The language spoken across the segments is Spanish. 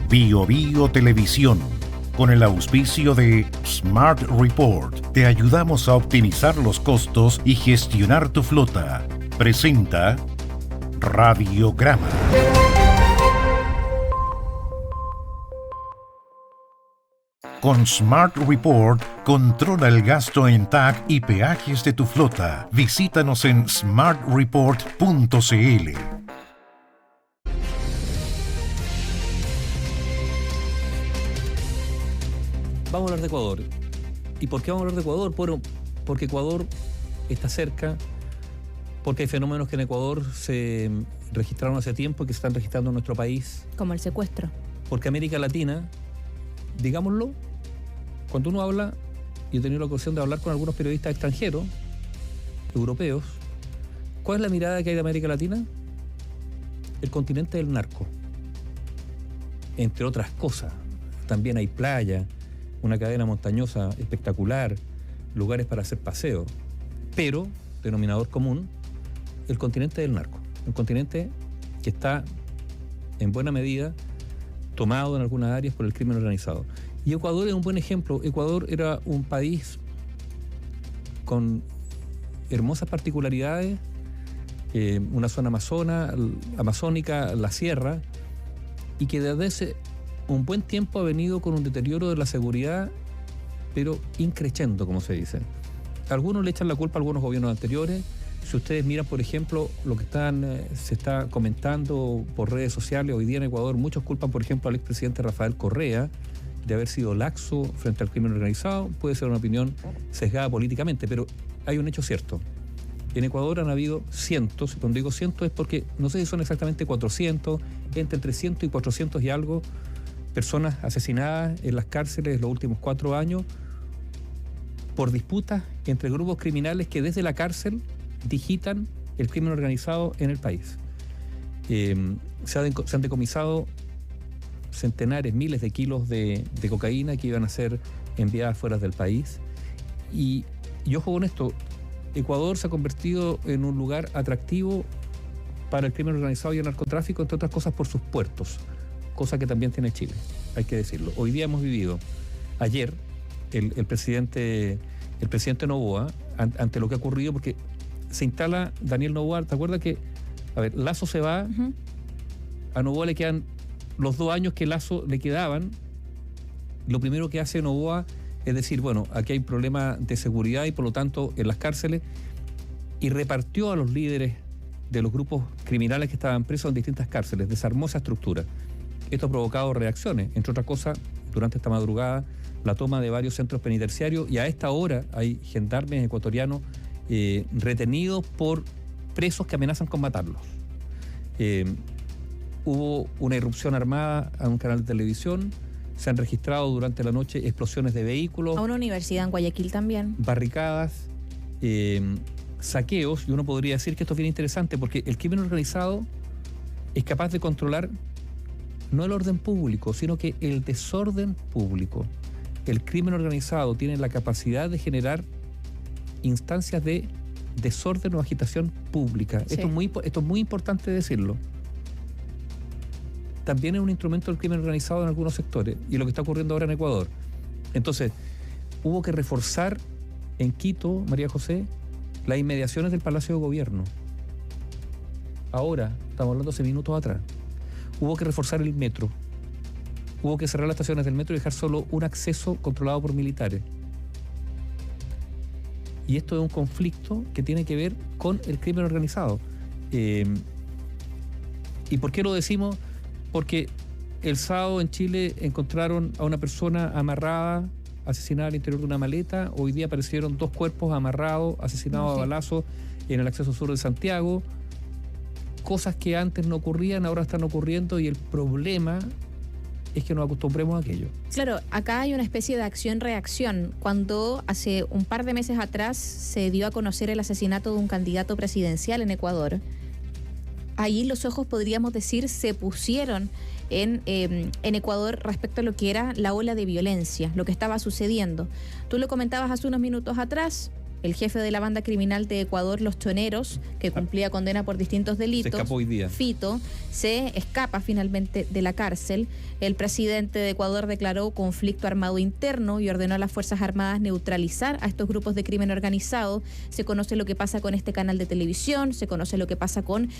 Bio Bio Televisión, con el auspicio de Smart Report, te ayudamos a optimizar los costos y gestionar tu flota. Presenta Radiograma. Con Smart Report, controla el gasto en TAC y peajes de tu flota. Visítanos en smartreport.cl. Vamos a hablar de Ecuador. ¿Y por qué vamos a hablar de Ecuador? Bueno, porque Ecuador está cerca, porque hay fenómenos que en Ecuador se registraron hace tiempo y que se están registrando en nuestro país. Como el secuestro. Porque América Latina, digámoslo, cuando uno habla, y he tenido la ocasión de hablar con algunos periodistas extranjeros, europeos, ¿cuál es la mirada que hay de América Latina? El continente del narco. Entre otras cosas. También hay playa, una cadena montañosa espectacular, lugares para hacer paseo. Pero, denominador común, el continente del narco. Un continente que está, en buena medida, tomado en algunas áreas por el crimen organizado. Y Ecuador es un buen ejemplo. Ecuador era un país con hermosas particularidades, una zona amazónica, la sierra, y que desde hace un buen tiempo ha venido con un deterioro de la seguridad, pero increciendo, como se dice. Algunos le echan la culpa a algunos gobiernos anteriores. Si ustedes miran, por ejemplo, lo que se está comentando por redes sociales hoy día en Ecuador, muchos culpan, por ejemplo, al expresidente Rafael Correa de haber sido laxo frente al crimen organizado. Puede ser una opinión sesgada políticamente, pero hay un hecho cierto. En Ecuador han habido cientos, y cuando digo cientos es porque no sé si son exactamente 400, entre 300 y 400 y algo, personas asesinadas en las cárceles en los últimos 4 años por disputas entre grupos criminales que desde la cárcel digitan el crimen organizado en el país. Se han decomisado centenares, miles de kilos de cocaína que iban a ser enviadas fuera del país. Y ojo con esto, Ecuador se ha convertido en un lugar atractivo para el crimen organizado y el narcotráfico, entre otras cosas por sus puertos, cosa que también tiene Chile, hay que decirlo. Hoy día hemos vivido, ayer, el presidente Noboa, ante lo que ha ocurrido, porque se instala Daniel Noboa. ¿Te acuerdas que, Lasso se va, a Noboa le quedan los 2 años que Lasso le quedaban? Lo primero que hace Noboa es decir, bueno, aquí hay problema de seguridad y por lo tanto en las cárceles, y repartió a los líderes de los grupos criminales que estaban presos en distintas cárceles, desarmó esa estructura. Esto ha provocado reacciones, entre otras cosas, durante esta madrugada, la toma de varios centros penitenciarios, y a esta hora hay gendarmes ecuatorianos retenidos por presos que amenazan con matarlos. Hubo una irrupción armada a un canal de televisión, se han registrado durante la noche explosiones de vehículos. A una universidad en Guayaquil también. Barricadas, saqueos, y uno podría decir que esto es bien interesante porque el crimen organizado es capaz de controlar no el orden público, sino que el desorden público. El crimen organizado tiene la capacidad de generar instancias de desorden o agitación pública. Sí. Esto es muy importante decirlo. También es un instrumento del crimen organizado en algunos sectores, y lo que está ocurriendo ahora en Ecuador. Entonces, hubo que reforzar en Quito, María José, las inmediaciones del Palacio de Gobierno. Ahora, estamos hablando hace minutos atrás. Hubo que reforzar el metro. Hubo que cerrar las estaciones del metro y dejar solo un acceso controlado por militares. Y esto es un conflicto que tiene que ver con el crimen organizado. ¿Y por qué lo decimos? Porque el sábado en Chile encontraron a una persona amarrada, asesinada al interior de una maleta. Hoy día aparecieron 2 cuerpos amarrados, asesinados a balazos en el acceso sur de Santiago. Cosas que antes no ocurrían, ahora están ocurriendo, y el problema es que nos acostumbremos a aquello. Claro, acá hay una especie de acción-reacción. Cuando hace un par de meses atrás se dio a conocer el asesinato de un candidato presidencial en Ecuador, ahí los ojos, podríamos decir, se pusieron en Ecuador respecto a lo que era la ola de violencia, lo que estaba sucediendo. Tú lo comentabas hace unos minutos atrás, el jefe de la banda criminal de Ecuador, Los Choneros, que cumplía condena por distintos delitos. Se escapó hoy día. Fito, se escapa finalmente de la cárcel. El presidente de Ecuador declaró conflicto armado interno y ordenó a las Fuerzas Armadas neutralizar a estos grupos de crimen organizado. Se conoce lo que pasa con este canal de televisión, se conoce lo que pasa con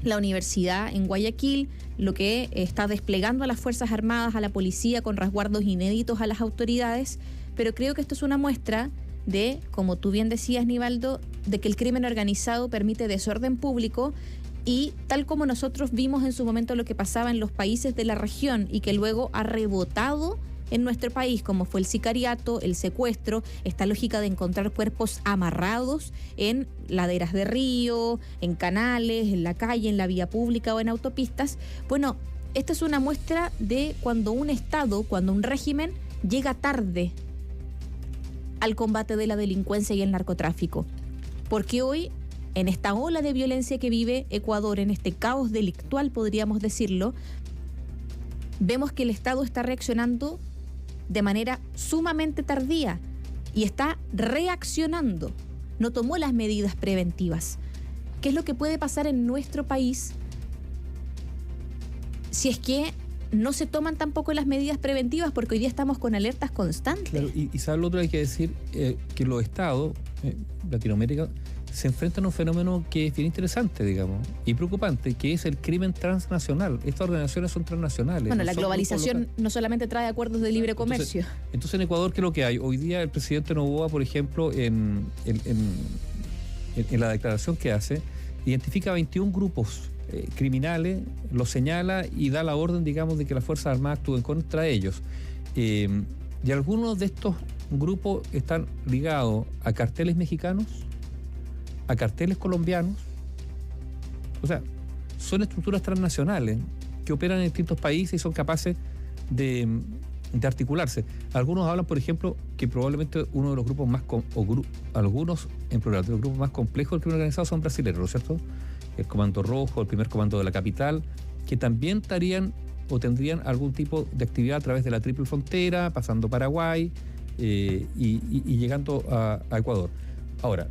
la universidad en Guayaquil, lo que está desplegando a las Fuerzas Armadas, a la policía, con resguardos inéditos a las autoridades, pero creo que esto es una muestra de, como tú bien decías, Nivaldo, de que el crimen organizado permite desorden público y tal como nosotros vimos en su momento lo que pasaba en los países de la región y que luego ha rebotado en nuestro país, como fue el sicariato, el secuestro, esta lógica de encontrar cuerpos amarrados en laderas de río, en canales, en la calle, en la vía pública o en autopistas. Bueno, esta es una muestra de cuando un Estado, cuando un régimen llega tarde al combate de la delincuencia y el narcotráfico. Porque hoy, en esta ola de violencia que vive Ecuador, en este caos delictual, podríamos decirlo, vemos que el Estado está reaccionando de manera sumamente tardía y está reaccionando. No tomó las medidas preventivas. ¿Qué es lo que puede pasar en nuestro país si es que no se toman tampoco las medidas preventivas? Porque hoy día estamos con alertas constantes. Claro, y ¿sabes lo otro? Hay que decir que los estados, Latinoamérica, se enfrentan a un fenómeno que es bien interesante, digamos, y preocupante, que es el crimen transnacional. Estas organizaciones son transnacionales. Bueno, la globalización no solamente trae acuerdos de libre comercio. Entonces en Ecuador, ¿qué es lo que hay? Hoy día el presidente Noboa, por ejemplo, en la declaración que hace, identifica 21 grupos criminales, los señala y da la orden, digamos, de que las Fuerzas Armadas actúen contra ellos. Y algunos de estos grupos están ligados a carteles mexicanos, a carteles colombianos. O sea, son estructuras transnacionales que operan en distintos países y son capaces de articularse. Algunos hablan, por ejemplo, que probablemente uno de los grupos más, algunos en plural, de los grupos más complejos del crimen organizado son brasileños, ¿no es cierto? El Comando Rojo, el primer comando de la capital, que también estarían o tendrían algún tipo de actividad a través de la triple frontera, pasando Paraguay y llegando a Ecuador. Ahora,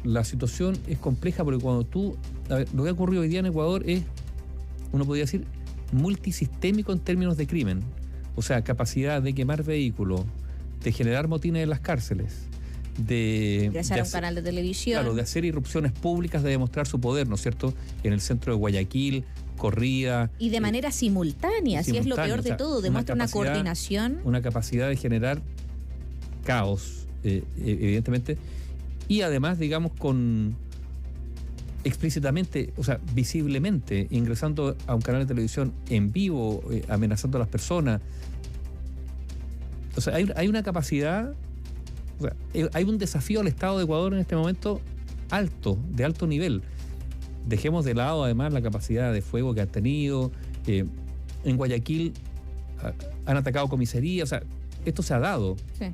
la situación es compleja porque cuando lo que ha ocurrido hoy día en Ecuador es, uno podría decir, multisistémico en términos de crimen. O sea, capacidad de quemar vehículos, de generar motines en las cárceles, de hacer un canal de televisión. Claro, de hacer irrupciones públicas, de demostrar su poder, ¿no es cierto? En el centro de Guayaquil, corrida. Y de manera simultánea, si es lo peor de todo, demuestra una coordinación. Una capacidad de generar caos, evidentemente. Y además, digamos, explícitamente, o sea, visiblemente, ingresando a un canal de televisión en vivo, amenazando a las personas. O sea, hay una capacidad, o sea, hay un desafío al Estado de Ecuador en este momento de alto nivel. Dejemos de lado, además, la capacidad de fuego que han tenido. En Guayaquil han atacado comisaría, o sea, esto se ha dado. Sí.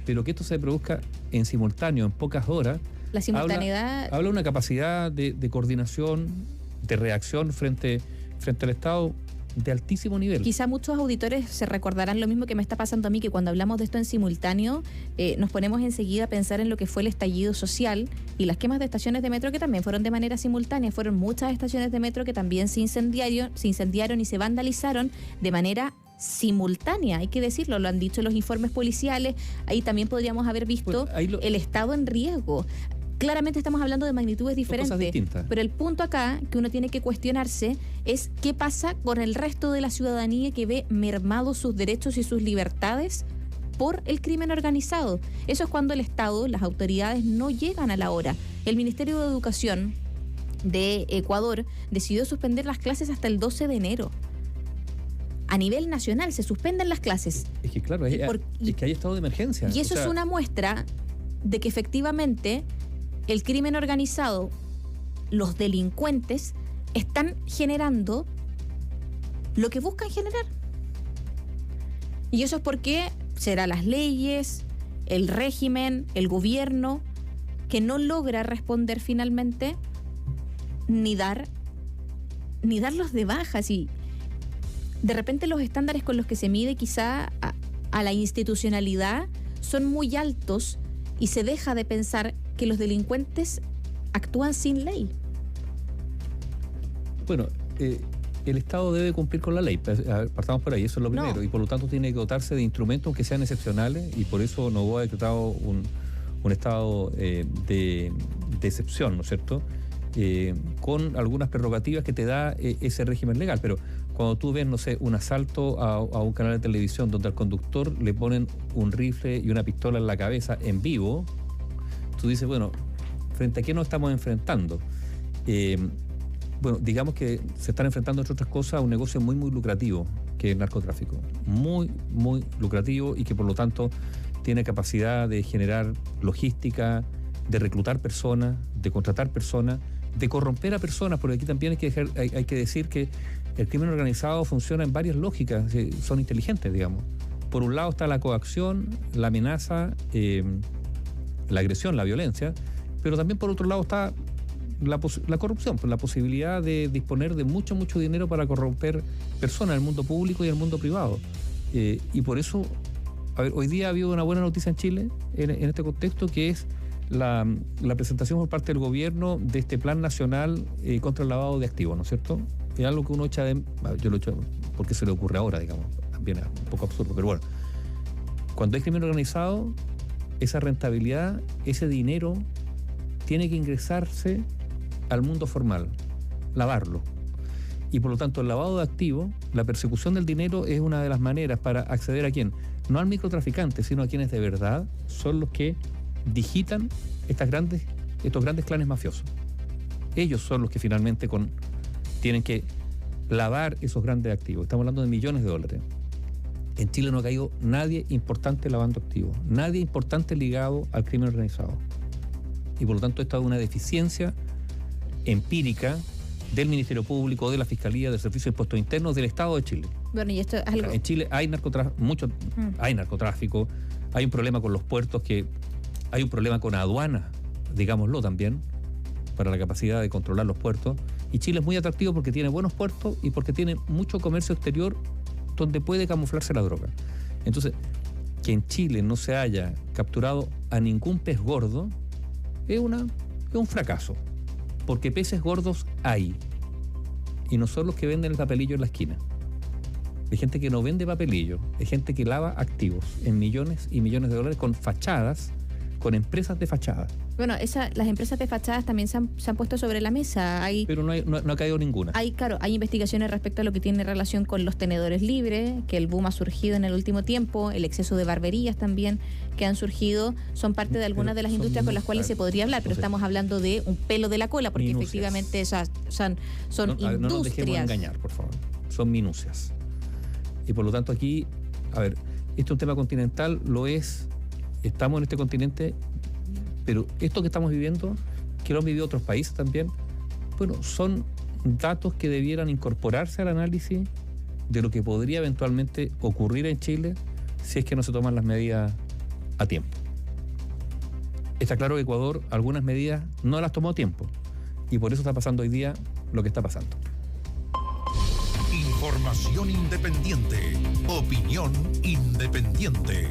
Pero que esto se produzca en simultáneo, en pocas horas, la simultaneidad habla de una capacidad de coordinación, de reacción frente al Estado de altísimo nivel. Quizá muchos auditores se recordarán lo mismo que me está pasando a mí, que cuando hablamos de esto en simultáneo, nos ponemos enseguida a pensar en lo que fue el estallido social y las quemas de estaciones de metro que también fueron de manera simultánea. Fueron muchas estaciones de metro que también se incendiaron y se vandalizaron de manera simultánea, hay que decirlo, lo han dicho los informes policiales. Ahí también podríamos haber visto el Estado en riesgo. Claramente estamos hablando de magnitudes diferentes, pero el punto acá que uno tiene que cuestionarse es qué pasa con el resto de la ciudadanía que ve mermados sus derechos y sus libertades por el crimen organizado. Eso es cuando el Estado, las autoridades no llegan a la hora. El Ministerio de Educación de Ecuador decidió suspender las clases hasta el 12 de enero. A nivel nacional se suspenden las clases. Es que claro, es que hay estado de emergencia. Y eso es una muestra de que efectivamente el crimen organizado, los delincuentes, están generando lo que buscan generar. Y eso es porque serán las leyes, el régimen, el gobierno, que no logra responder finalmente ni darlos de bajas. Y de repente los estándares con los que se mide quizá a la institucionalidad son muy altos y se deja de pensar que los delincuentes actúan sin ley. Bueno, el Estado debe cumplir con la ley, partamos por ahí, eso es lo primero, y por lo tanto tiene que dotarse de instrumentos que sean excepcionales, y por eso Noboa ha decretado un estado de excepción, ¿no es cierto?, con algunas prerrogativas que te da ese régimen legal. Pero cuando tú ves, no sé, un asalto a un canal de televisión donde al conductor le ponen un rifle y una pistola en la cabeza en vivo, tú dices, bueno, ¿frente a qué nos estamos enfrentando? Bueno, digamos que se están enfrentando, entre otras cosas, a un negocio muy, muy lucrativo, que es el narcotráfico. Muy, muy lucrativo, y que por lo tanto tiene capacidad de generar logística, de reclutar personas, de contratar personas, de corromper a personas, porque aquí también hay que decir que el crimen organizado funciona en varias lógicas, son inteligentes, digamos. Por un lado está la coacción, la amenaza, la agresión, la violencia, pero también por otro lado está la corrupción, la posibilidad de disponer de mucho, mucho dinero para corromper personas en el mundo público y en el mundo privado. Y por eso, a ver, hoy día ha habido una buena noticia en Chile en este contexto, que es la presentación por parte del gobierno de este plan nacional contra el lavado de activos, ¿no es cierto? Es algo que uno echa yo lo echo porque se le ocurre ahora, digamos, también es un poco absurdo, pero bueno, cuando hay crimen organizado, esa rentabilidad, ese dinero tiene que ingresarse al mundo formal, lavarlo. Y por lo tanto el lavado de activos, la persecución del dinero, es una de las maneras para acceder a quién, no al microtraficante, sino a quienes de verdad son los que digitan estos grandes clanes mafiosos. Ellos son los que finalmente tienen que lavar esos grandes activos. Estamos hablando de millones de dólares. En Chile no ha caído nadie importante lavando activos, nadie importante ligado al crimen organizado. Y por lo tanto esta es una deficiencia empírica del Ministerio Público, de la Fiscalía, del Servicio de Impuestos Internos, del Estado de Chile. Bueno, y esto es algo... En Chile hay hay narcotráfico, hay un problema con los puertos, hay un problema con aduanas, digámoslo también, para la capacidad de controlar los puertos. Y Chile es muy atractivo porque tiene buenos puertos y porque tiene mucho comercio exterior donde puede camuflarse la droga. Entonces, que en Chile no se haya capturado a ningún pez gordo es un fracaso. Porque peces gordos hay. Y no son los que venden el papelillo en la esquina. Hay gente que no vende papelillo. Hay gente que lava activos en millones y millones de dólares con fachadas, con empresas de fachada. Bueno, las empresas de fachadas también se han puesto sobre la mesa. Pero no ha caído ninguna. Hay investigaciones respecto a lo que tiene relación con los tenedores libres, que el boom ha surgido en el último tiempo, el exceso de barberías también que han surgido, son parte de algunas de las industrias con las cuales se podría hablar, pero estamos hablando de un pelo de la cola, porque minucias. Efectivamente esas son industrias. No nos dejemos engañar, por favor. Son minucias. Y por lo tanto aquí, a ver, esto es un tema continental, lo es, estamos en este continente, pero esto que estamos viviendo, que lo han vivido otros países también, bueno, son datos que debieran incorporarse al análisis de lo que podría eventualmente ocurrir en Chile si es que no se toman las medidas a tiempo. Está claro que Ecuador algunas medidas no las tomó a tiempo, y por eso está pasando hoy día lo que está pasando. Información independiente, opinión independiente.